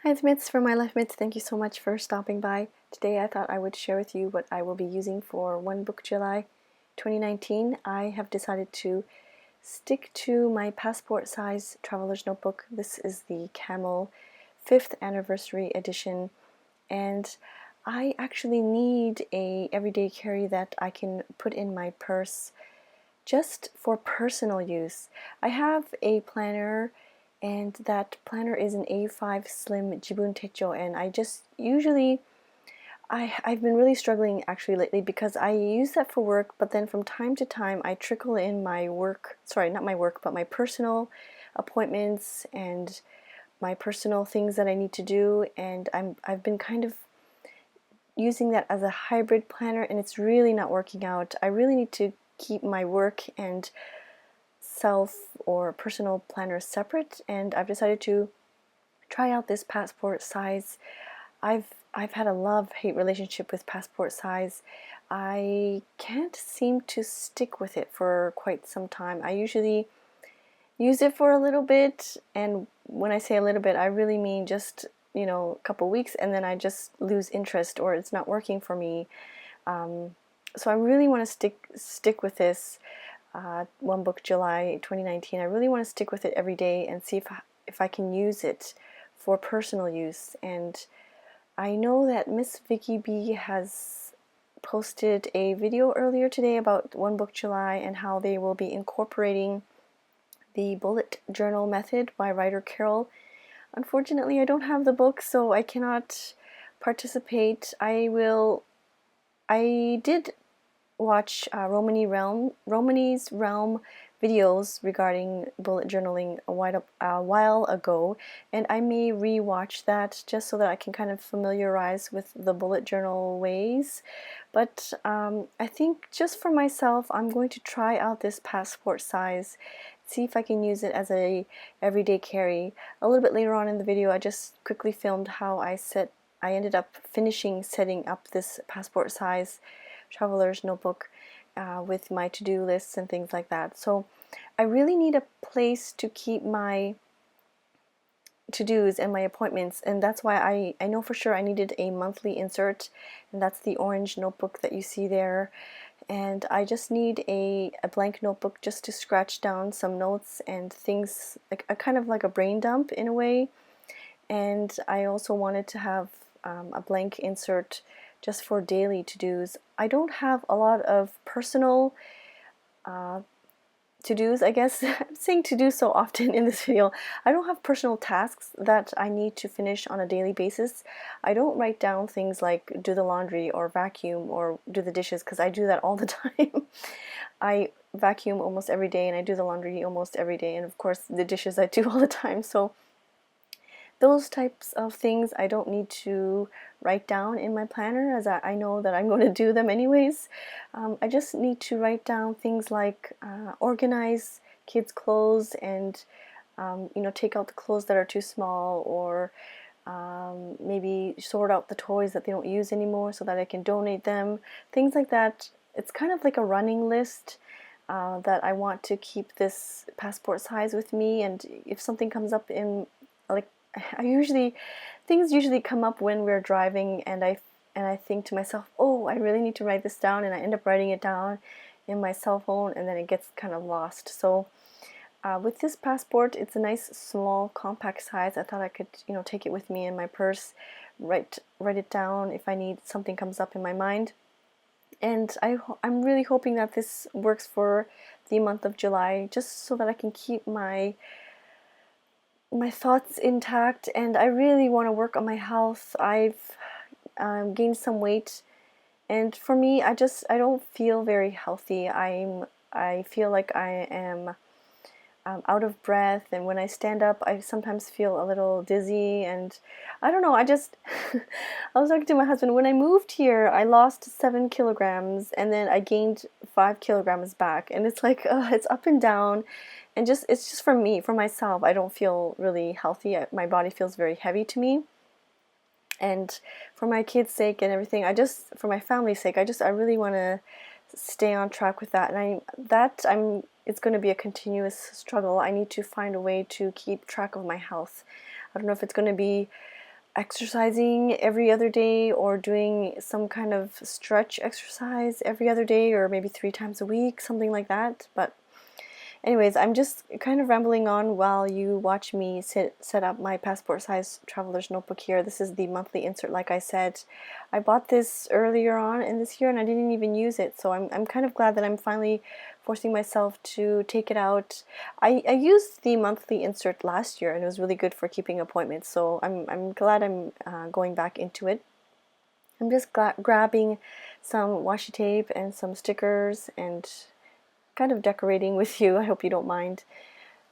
Hi, it's Mitz from My Life Mitz. Thank you so much for stopping by. Today I thought I would share with you what I will be using for One Book July 2019. I have decided to stick to my passport size traveler's notebook. This is the Camel 5th anniversary edition, and I actually need a everyday carry that I can put in my purse just for personal use. I have a planner, and that planner is an A5 Slim Jibun Techo, and I just usually I've been really struggling actually lately because I use that for work, but then from time to time I trickle in my work, sorry, not my work, but my personal appointments and my personal things that I need to do, and I've been kind of using that as a hybrid planner, and it's really not working out. I really need to keep my work and self or personal planner separate, and I've decided to try out this passport size. I've had a love-hate relationship with passport size. I can't seem to stick with it for quite some time. I usually use it for a little bit, and when I say a little bit, I really mean just, a couple weeks, and then I just lose interest or it's not working for me. So I really want to stick with this One Book July 2019. I really want to stick with it every day and see if I can use it for personal use. And I know that Miss Vicky B has posted a video earlier today about One Book July and how they will be incorporating the bullet journal method by writer Carol. Unfortunately, I don't have the book, so I cannot participate. I did watch Romany's Realm videos regarding bullet journaling a while ago, and I may re-watch that just so that I can kind of familiarize with the bullet journal ways. But I think just for myself, I'm going to try out this passport size, see if I can use it as a everyday carry. A little bit later on in the video, I just quickly filmed how I ended up finishing setting up this passport size traveler's notebook with my to-do lists and things like that. So I really need a place to keep my to-dos and my appointments, and that's why I know for sure I needed a monthly insert, and that's the orange notebook that you see there. And I just need a blank notebook just to scratch down some notes and things, like a kind of like a brain dump in a way. And I also wanted to have a blank insert just for daily to-dos. I don't have a lot of personal to-dos, I guess. I'm saying to-do so often in this video. I don't have personal tasks that I need to finish on a daily basis. I don't write down things like do the laundry or vacuum or do the dishes, because I do that all the time. I vacuum almost every day and I do the laundry almost every day, and of course the dishes I do all the time. So those types of things I don't need to write down in my planner, as I know that I'm going to do them anyways. I just need to write down things like organize kids' clothes and take out the clothes that are too small, or maybe sort out the toys that they don't use anymore so that I can donate them, things like that. It's kind of like a running list that I want to keep this passport size with me, and if something comes up in, like, things usually come up when we're driving, and I think to myself, oh, I really need to write this down, and I end up writing it down in my cell phone, and then it gets kind of lost. So with this passport, it's a nice small compact size. I thought I could take it with me in my purse, write it down if I need, something comes up in my mind. And I'm really hoping that this works for the month of July, just so that I can keep my thoughts intact, and I really want to work on my health. I've gained some weight, and for me, I don't feel very healthy. I feel like I am out of breath, and when I stand up, I sometimes feel a little dizzy, and I don't know, I was talking to my husband, when I moved here, I lost 7 kilograms, and then I gained 5 kilograms back, and it's like, it's up and down, and it's just for me, for myself, I don't feel really healthy. My body feels very heavy to me, and for my kids' sake and everything, for my family's sake, I really want to stay on track with that, and it's going to be a continuous struggle. I need to find a way to keep track of my health. I don't know if it's going to be exercising every other day or doing some kind of stretch exercise every other day or maybe 3 times a week, something like that. But anyways, I'm just kind of rambling on while you watch me set up my passport size traveler's notebook here. This is the monthly insert, like I said. I bought this earlier on in this year and I didn't even use it, so I'm kind of glad that I'm finally forcing myself to take it out. I used the monthly insert last year and it was really good for keeping appointments, so I'm glad I'm going back into it. I'm just grabbing some washi tape and some stickers and kind of decorating with you. I hope you don't mind.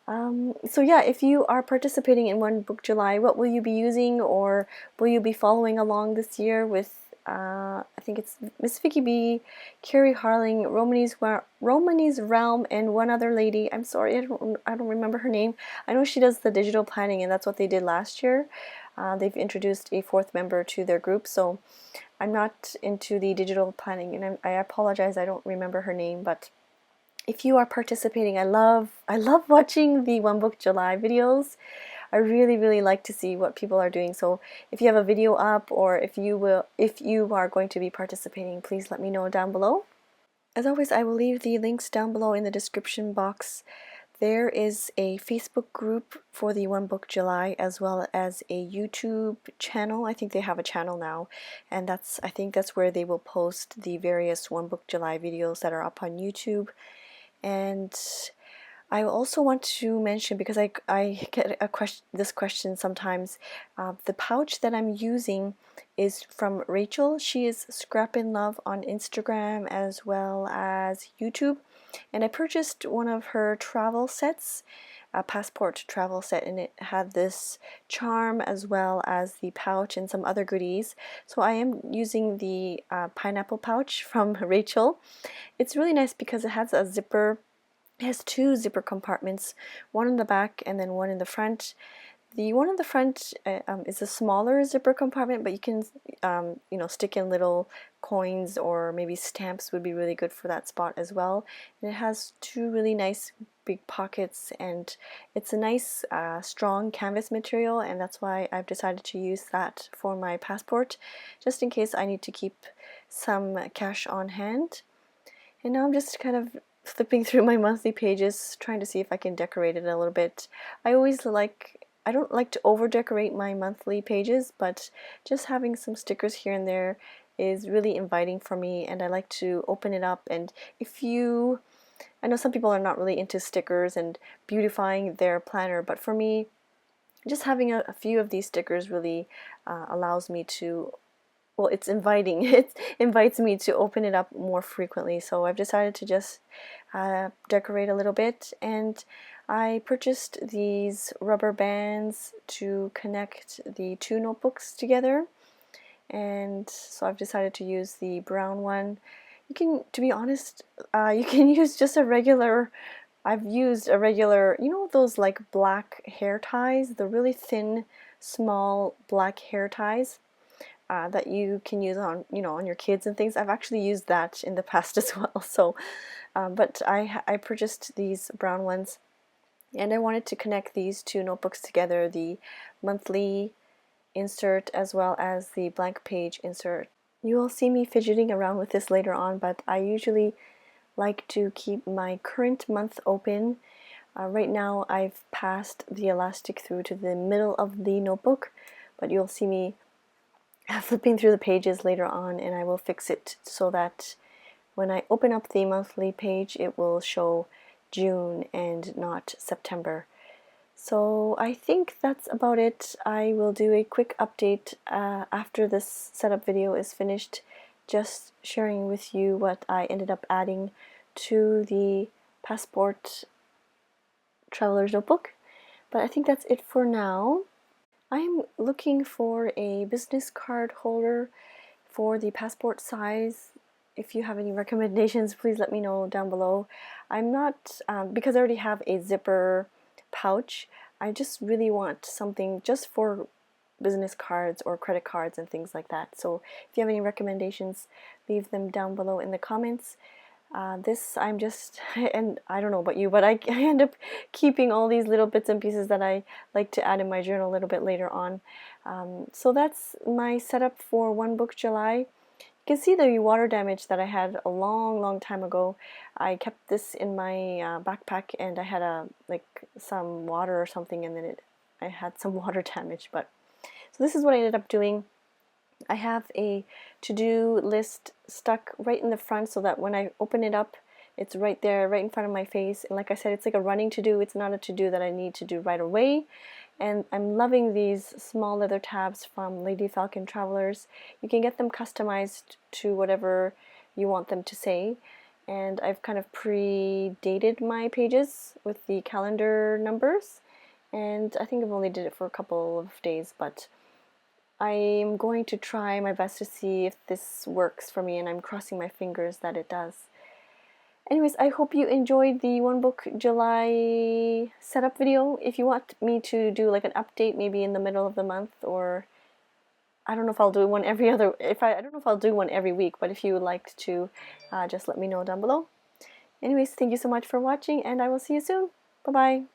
So yeah, if you are participating in One Book July, what will you be using, or will you be following along this year with, I think it's Miss Vicky B, Carrie Harling, Romany's Realm, and one other lady. I'm sorry, I don't remember her name. I know she does the digital planning, and that's what they did last year. They've introduced a 4th member to their group, so I'm not into the digital planning, and I apologize, I don't remember her name, but if you are participating, I love watching the One Book July videos. I really like to see what people are doing. So if you have a video up, or if you are going to be participating, please let me know down below. As always, I will leave the links down below in the description box. There is a Facebook group for the One Book July, as well as a YouTube channel. I think they have a channel now, and I think that's where they will post the various One Book July videos that are up on YouTube. And I also want to mention, because I get this question sometimes, the pouch that I'm using is from Rachel. She is Scrap in Love on Instagram as well as YouTube, and I purchased one of her travel sets, a passport travel set, and it had this charm as well as the pouch and some other goodies. So I am using the pineapple pouch from Rachel. It's really nice because it has a zipper. It has 2 zipper compartments, one in the back and then one in the front. The one in the front is a smaller zipper compartment, but you can you know, stick in little coins or maybe stamps would be really good for that spot as well. And it has 2 really nice big pockets, and it's a nice strong canvas material, and that's why I've decided to use that for my passport, just in case I need to keep some cash on hand. And now I'm just kind of flipping through my monthly pages, trying to see if I can decorate it a little bit. I don't like to over decorate my monthly pages, but just having some stickers here and there is really inviting for me, and I like to open it up. And I know some people are not really into stickers and beautifying their planner, but for me, just having a few of these stickers really allows me to, well, it's inviting. It invites me to open it up more frequently. So I've decided to just decorate a little bit, and I purchased these rubber bands to connect the 2 notebooks together, and so I've decided to use the brown one. You can, to be honest, you can use just a regular, I've used a regular, you know, those like black hair ties, the really thin, small black hair ties. That you can use on, you know, on your kids and things. I've actually used that in the past as well. So, but I purchased these brown ones, and I wanted to connect these 2 notebooks together, the monthly insert as well as the blank page insert. You will see me fidgeting around with this later on, but I usually like to keep my current month open. Right now I've passed the elastic through to the middle of the notebook, but you'll see me flipping through the pages later on, and I will fix it so that when I open up the monthly page, it will show June and not September. So I think that's about it. I will do a quick update after this setup video is finished, just sharing with you what I ended up adding to the passport traveler's notebook. But I think that's it for now. I'm looking for a business card holder for the passport size. If you have any recommendations, please let me know down below. I'm not, because I already have a zipper pouch, I just really want something just for business cards or credit cards and things like that. So if you have any recommendations, leave them down below in the comments. This I'm just, and I don't know about you, but I end up keeping all these little bits and pieces that I like to add in my journal a little bit later on. So that's my setup for One Book July. You can see the water damage that I had a long time ago. I kept this in my backpack, and I had some water or something, and then I had some water damage. But so this is what I ended up doing. I have a to-do list stuck right in the front so that when I open it up, it's right there, right in front of my face. And like I said, it's like a running to-do. It's not a to-do that I need to do right away. And I'm loving these small leather tabs from Lady Falcon Travelers. You can get them customized to whatever you want them to say. And I've kind of pre-dated my pages with the calendar numbers. And I think I've only did it for a couple of days, but I'm going to try my best to see if this works for me, and I'm crossing my fingers that it does. Anyways, I hope you enjoyed the One Book July setup video. If you want me to do like an update maybe in the middle of the month, or I don't know if I'll do one every other, I don't know if I'll do one every week, but if you would like to, just let me know down below. Anyways, thank you so much for watching, and I will see you soon. Bye-bye.